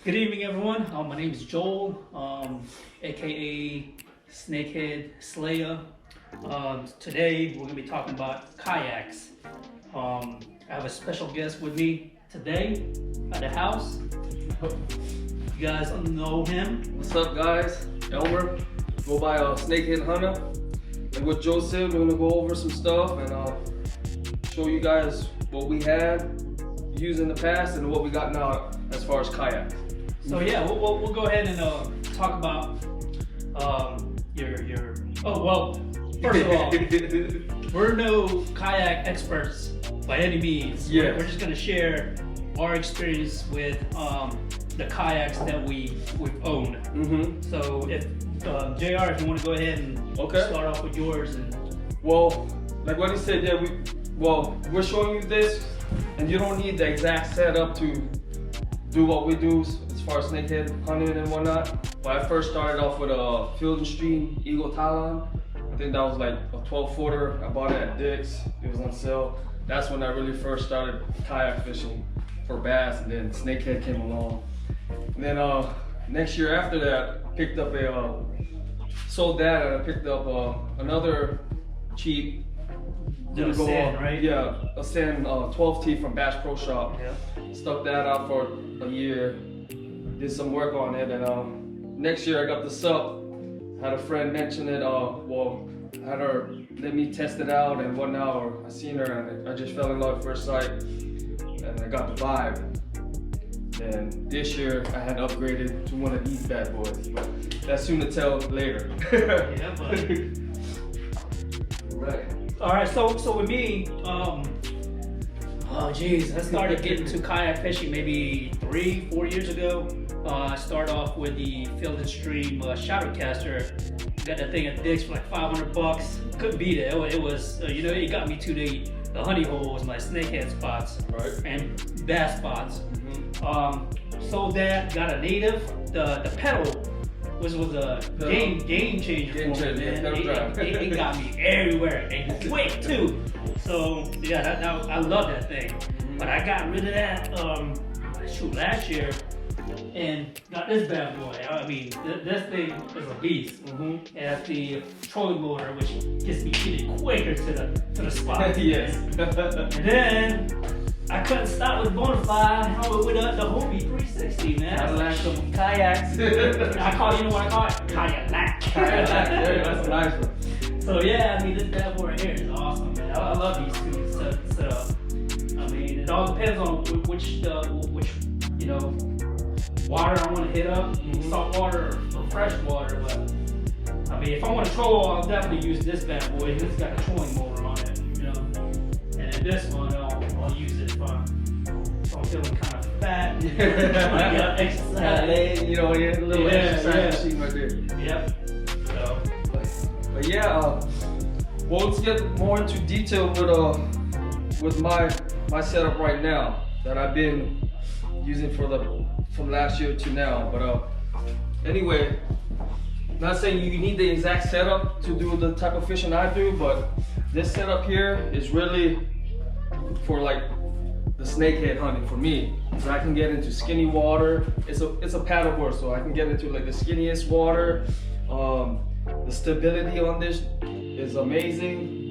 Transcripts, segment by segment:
Good evening, everyone. My name is Joel, aka Snakehead Slayer. Today we're gonna be talking about kayaks. I have a special guest with me today at the house. You guys know him. What's up, guys? Elmer, go by Snakehead Hunter. And with Joe said, we're gonna go over some stuff and show you guys what we had used in the past and what we got now as far as kayaks. So yeah, we'll go ahead and talk about your. Oh well, first of all, we're no kayak experts by any means. Yeah. We're just gonna share our experience with the kayaks that we've owned. Mm-hmm. So if JR, if you want to go ahead and start off with yours and. Well, like what he said, yeah, we're showing you this, and you don't need the exact setup to do what we do as far as snakehead hunting and whatnot. But I first started off with a Field and Stream Eagle Talon. I think that was like a 12-footer. I bought it at Dick's. It was on sale. That's when I really first started kayak fishing for bass, and then snakehead came along. And then next year after that, picked up sold that, and I picked up another cheap. Right? Yeah, a Sand 12T from Bass Pro Shop. Yeah. Stuck that out for a year. Did some work on it, and next year I got the sub. Had a friend mention it. Had her let me test it out and whatnot. Or I seen her and I just fell in love at first sight, and I got the vibe. And this year I had upgraded to one of these bad boys, but that's soon to tell later. Yeah, buddy. Right. All right, so with me, I started getting to kayak fishing maybe 3-4 years ago. I started off with the Field and Stream Shadowcaster. Got that thing at Dick's for like $500. Couldn't beat it. It was, it got me to the honey holes, my snakehead spots, Right. and bass spots. Mm-hmm. Sold that, got a native. The pedal was a game changer for me, man. It got me everywhere and quick too. So yeah, I love that thing. But I got rid of that last year and got this bad boy. I mean, this thing is a beast. Mm-hmm. It has the trolling motor, which gets me getting quicker to the spot. Yes. And then I couldn't stop with Bonafide. I went with the Hobie 360, man. I like some kayaks. You know what I call it? Kayak. Kayak, that's a nice one. So yeah, I mean, this bad boy right here is awesome, man. I love these two set up. I mean, it all depends on which water I want to hit up, salt water or fresh water. But I mean, if I want to troll, I'll definitely use this bad boy. This has got a trolling motor on it, And then this one, I'll use it if I'm feeling kind of fat. Exercise. A little exercise machine right there. Yep. So. But yeah, well, let's get more into detail with my setup right now that I've been using from last year to now. But anyway, not saying you need the exact setup to do the type of fishing I do, but this setup here is really for like the snakehead hunting for me. So I can get into skinny water. It's a paddleboard, so I can get into like the skinniest water. The stability on this is amazing.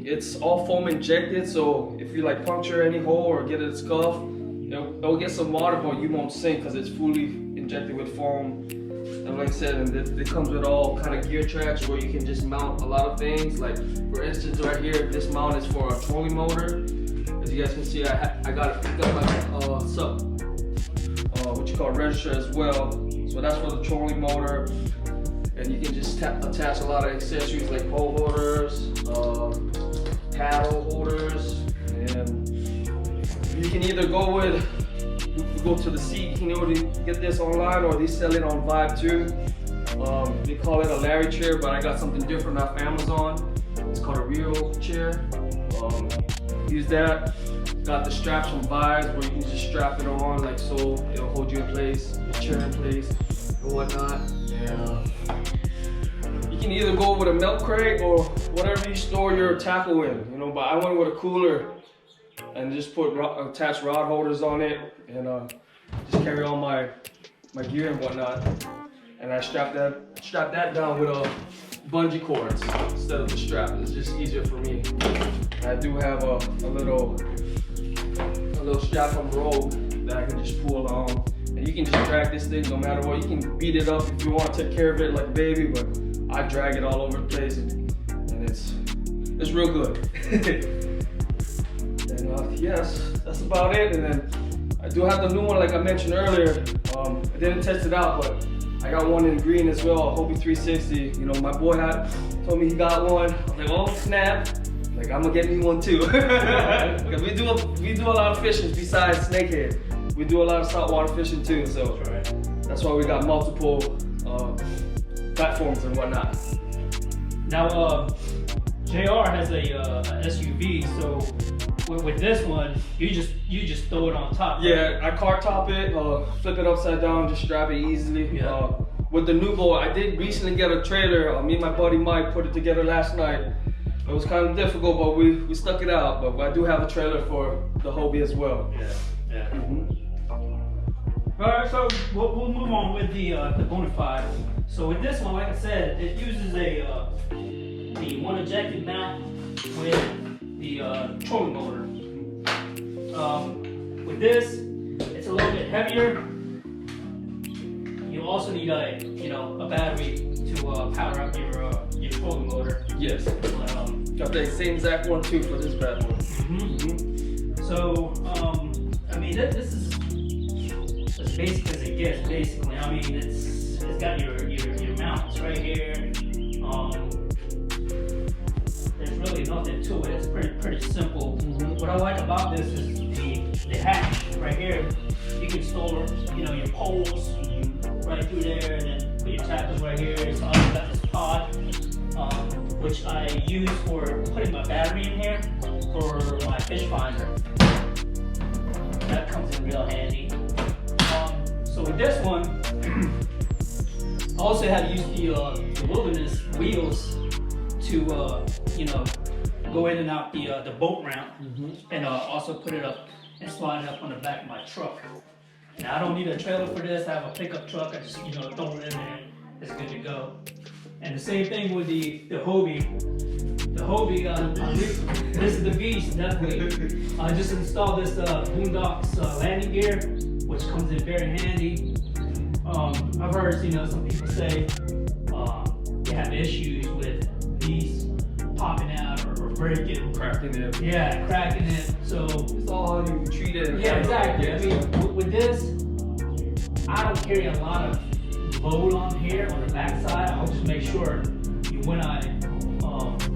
It's all foam injected, so if you like puncture any hole or get a scuff, it'll get some water, but you won't sink because it's fully injected with foam. And like I said, and it comes with all kind of gear tracks where you can just mount a lot of things. Like for instance, right here, this mount is for a trolling motor. As you guys can see, I got it picked up my what you call register as well. So that's for the trolling motor. And you can just attach a lot of accessories like pole holders, paddle holders, and you can either go to the seat. You can either get this online or they sell it on Vibe too. They call it a Larry chair, but I got something different off Amazon. It's called a real chair. Use that. Got the straps from Vibes where you can just strap it on like so. It'll hold you in place, your chair in place, and whatnot. And you can either go with a milk crate or whatever you store your tackle in, but I went with a cooler and just attach rod holders on it, and just carry all my gear and whatnot. And I strap that down with bungee cords instead of the strap. It's just easier for me. And I do have a little strap from Rogue that I can just pull on. And you can just drag this thing no matter what. You can beat it up if you want to take care of it like a baby, but I drag it all over the place, and it's real good. And yes, that's about it. And then I do have the new one, like I mentioned earlier. I didn't test it out, but I got one in green as well, a Hobie 360. You know, my boy told me he got one. I was like, oh snap! Like I'm gonna get me one too. Because we do a lot of fishing besides Snakehead. We do a lot of saltwater fishing too, so that's why we got multiple platforms and whatnot. Now, JR has a SUV, so with this one, you just throw it on top. Yeah, right? I car top it, flip it upside down, just strap it easily. Yeah. With the new boat, I did recently get a trailer. Me and my buddy Mike put it together last night. It was kind of difficult, but we stuck it out. But I do have a trailer for the Hobie as well. Yeah. All right, so we'll move on with the Bonafide. So with this one, like I said, it uses the one ejected mount with the trolling motor. With this, it's a little bit heavier. You also need a battery to power up your trolling motor. Yes. Got the same exact one too for this bad boy. So I mean, this is as basic as it gets. Basically, I mean, it's got your mounts right here. There's really nothing to it. It's pretty simple. What I like about this is the hatch right here. You can store your poles right through there, and then put your tackles right here. So I've got this pod, which I use for putting my battery in here for my fish finder. That comes in real handy. So with this one, I also had to use the Wilderness wheels to go in and out the boat ramp, and also put it up and slide it up on the back of my truck. Now I don't need a trailer for this. I have a pickup truck. I just throw it in there. It's good to go. And the same thing with the Hobie. The Hobie, this is the beast, definitely. I just installed this Boondocks landing gear, which comes in very handy. I've heard some people say they have issues with these popping out or breaking, cracking it. Yeah, cracking it. So it's all how you treat it. Yeah, exactly. I mean, with this, I don't carry a lot of load on here on the backside. I'll just make sure when I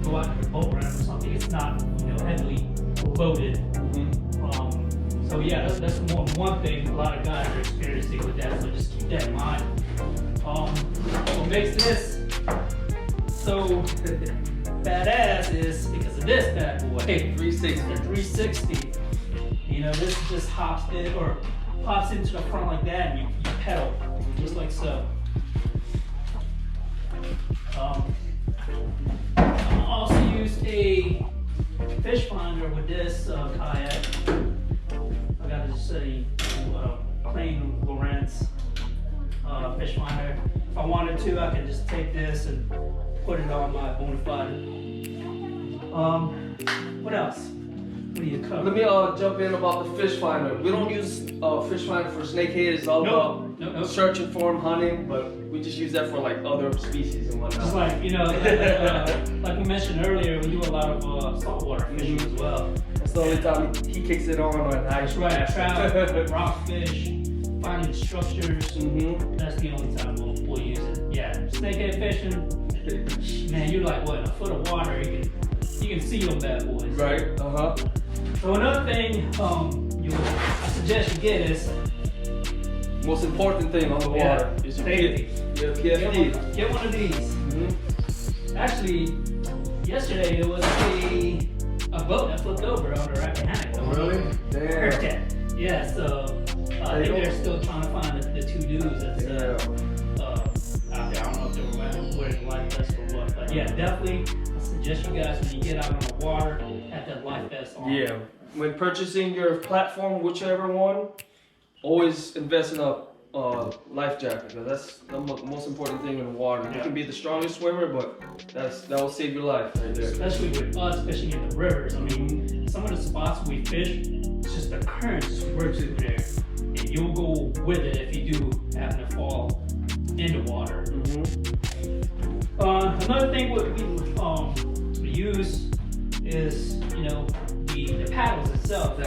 go out to the boat ramp or something, it's not heavily loaded. So yeah, that's one thing a lot of guys are experiencing with that. So just keep that in mind. What makes this so badass is because of this bad boy. 360. The 360. This just pops into the front like that, and you pedal just like so. I also used a fish finder with this kayak. I got just a plain Lowrance fish finder. If I wanted to, I could just take this and put it on my Bonafide. What else? What do you cover? Let me jump in about the fish finder. We don't use fish finder for snakehead. It's all about searching for them, hunting, but we just use that for like other species and whatnot. Just like like we mentioned earlier, we do a lot of saltwater fishing as well. That's the only time he kicks it on and I trout, rockfish, finding structures. That's the only time we'll use it. Yeah, snakehead fishing. Man, you're like what, a foot of water? You can see them bad boys. Right. So another thing I suggest you get is most important thing on the water is your safety. PFD. Get one of these. Actually, yesterday there was a boat that flipped over on the Rappahannock. Oh, really? Damn. Yeah. So I think they're still trying to find the two dudes that's out there. I don't know if they were wearing life vests or what, but yeah, definitely. Suggest you guys when you get out on the water, have that life vest on. Yeah, when purchasing your platform, whichever one, always invest in a life jacket, because that's the most important thing in the water. You can be the strongest swimmer, but that will save your life right there. Especially with us fishing in the rivers. I mean, some of the spots we fish, it's just the current just works through there, and you'll go with it if you do happen to fall in the water. Another thing we use is, you know, the paddles itself.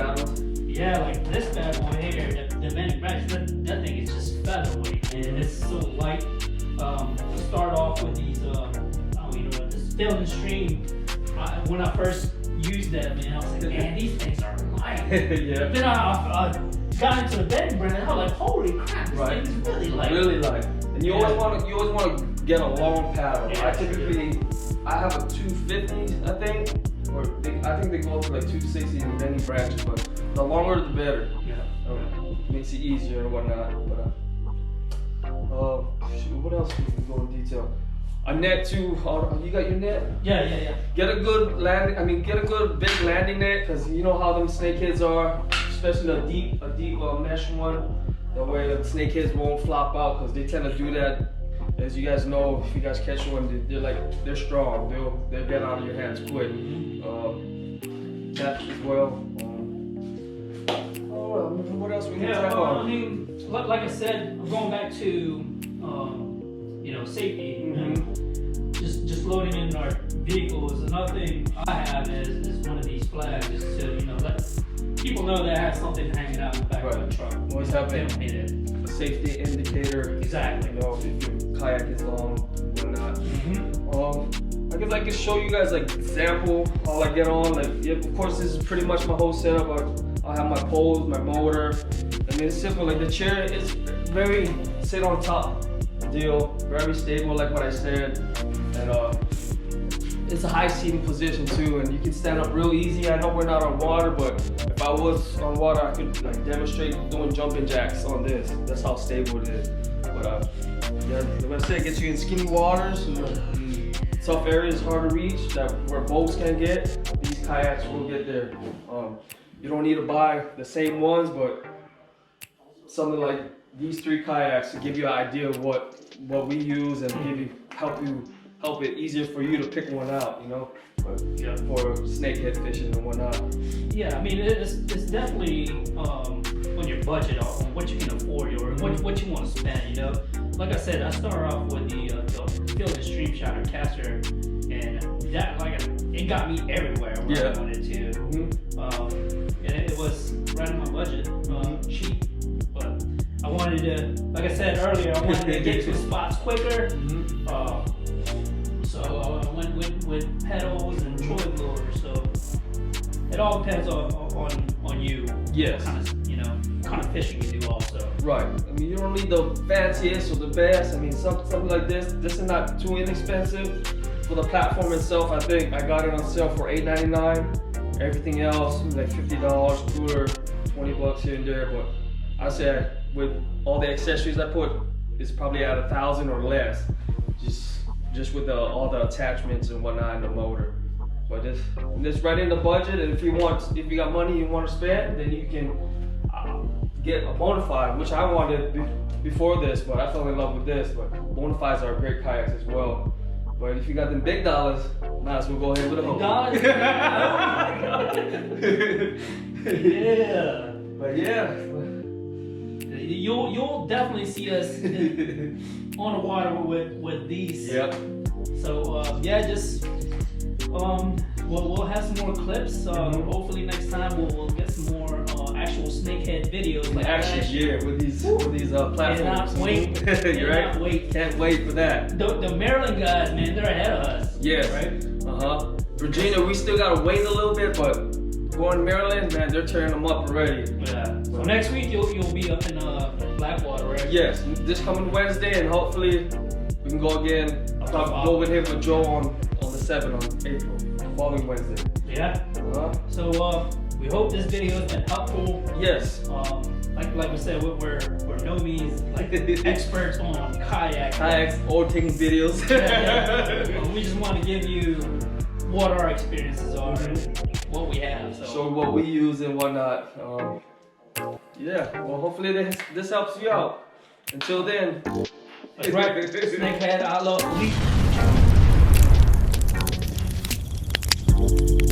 Yeah, like this bad boy here, the bending branch, that thing is just featherweight, and it's so light. We start off with these, this Field and Stream. When I first used that, man, I was like, man, these things are light. Yeah. Then I got into the bending branch, and I was like, holy crap, this thing is really light. Really light. And you always want to get a long paddle. Yeah, I have a 250, I think. I think they go up to like 260 in bending branches, but the longer the better. Yeah. Makes it easier and whatnot. But what else we can go in detail? A net too. You got your net? Yeah. Get a good landing. I mean, get a good big landing net, because you know how them snakeheads are, especially a deep mesh one. That way the snakeheads won't flop out, because they tend to do that. As you guys know, if you guys catch one, they're strong. They'll get out of your hands quick. That as well. What else we can talk about? I mean, like I said, I'm going back to safety. You know? Just loading in our vehicles. Another thing I have is one of these flags, just to let people know that I have something hanging out in the back of the truck. Always have a safety indicator. Exactly. You know, if your kayak is long, whatnot. I guess I can show you guys like example how I get on. Of course, this is pretty much my whole setup. I'll have my poles, my motor. I mean, it's simple. Like the chair is very sit on top deal, very stable, like what I said, and it's a high seating position too, and you can stand up real easy. I know we're not on water, but if I was on water, I could like demonstrate doing jumping jacks on this. That's how stable it is. But like I said, it gets you in skinny waters, tough areas hard to reach, where boats can't get. These kayaks will get there. You don't need to buy the same ones, but something like these 3 kayaks to give you an idea of what we use and help it easier for you to pick one out, for snakehead fishing and whatnot. Yeah, I mean, it's definitely on your budget, on what you can afford or what you want to spend, Like I said, I started off with the Field and Stream Shatter caster, and that, it got me everywhere where I wanted to. And it was right in my budget, cheap, but I wanted to, like I said earlier, I wanted to get to spots quicker. So I went with pedals and trolling blowers. So it all depends on you. Yes. Kind of fishing you do also. Right. I mean, you don't need the fanciest or the best. I mean, something like this is not too inexpensive. For the platform itself, I think I got it on sale for $8.99. Everything else like $50, cooler, $20 here and there. But I say with all the accessories I put, it's probably at $1,000 or less. Just with all the attachments and whatnot in the motor. But it's right in the budget, and if you got money you want to spend, then you can get a Bonafide, which I wanted before this, but I fell in love with this. But Bonafides are great kayaks as well. But if you got them big dollars, might as well go ahead with a hoe. Yeah. But yeah. You'll definitely see us on the water with these. Yep. So just we'll have some more clips. Hopefully next time we'll get some more actual snakehead videos. Like with these platforms. Cannot wait. You're right. Can't wait for that. The Maryland guys, man, they're ahead of us. Yes. Right. Virginia, we still gotta wait a little bit, but going to Maryland, man, they're turning them up already. Yeah. So next week you'll be up in Blackwater, right? Yes. This coming Wednesday, and hopefully we can go again. I'll go with him with Joe on the 7th on April, following Wednesday. Yeah. So we hope this video has been helpful. Yes. Like we said, we're no means experts on kayaks or taking videos. We just want to give you what our experiences are and what we have. So what we use and whatnot. Yeah, well, hopefully this helps you out. Until then. That's right. Snakehead, Outlawz, Elite.